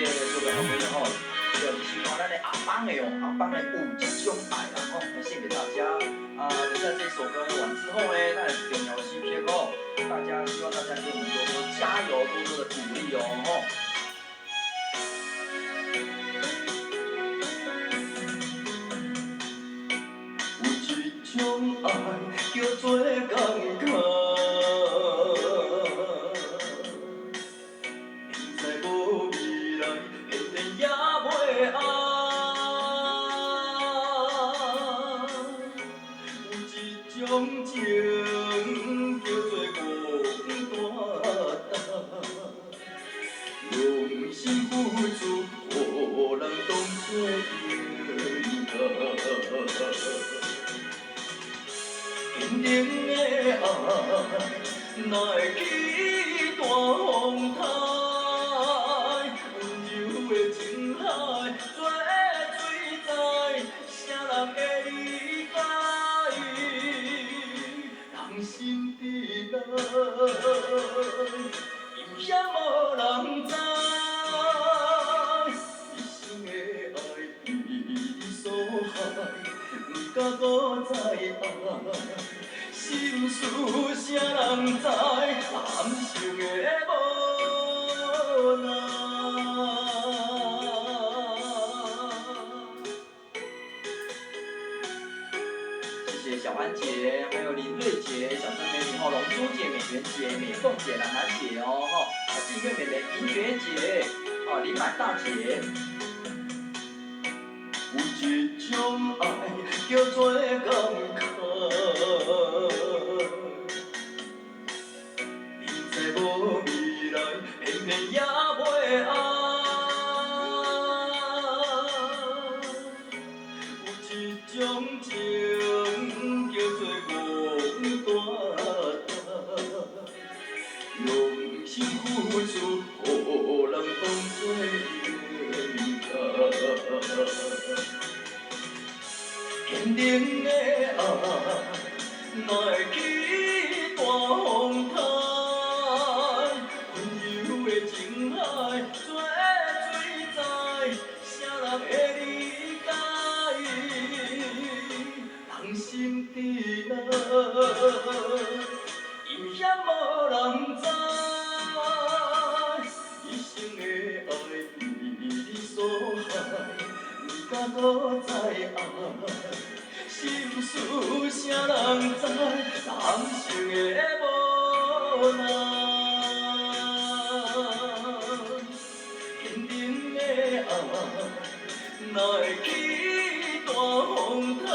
各位好朋友吼，这个喜欢咱的阿邦的哦，阿邦的有一种爱啦吼，来献给大家。在这首歌完之后呢，那也是重要 CP 哦，大家希望大家给我们多多加油，多多的鼓励哦吼。有一种爱叫做感觉。种情叫做孤单，用心付出，予人当作应该。坚定的爱，哪会去大风台？温柔的情海，做水在，啥人会理解？心伫内，有险无人知。一生的爱被你所害，不敢搁再爱。心事谁人知？暗生的无奈。谢谢小安姐，还有林瑞姐、小陈美女哈、龙珠姐、美媛姐、美凤姐、兰兰姐哦哈，静月妹妹、银雪姐，林满大姐。有一种爱叫做感慨，明知无未来，偏偏也袂爱。有一种情叫做孤单，用心付出，予人当作应该。坚定的爱，哪会去大风台？温柔的情海，做水在，啥人会理解？人心伫内，有险无人知。一生的爱被你所害，不敢搁再爱。心事谁人知？人生的无奈。坚定的爱，哪会去大风台？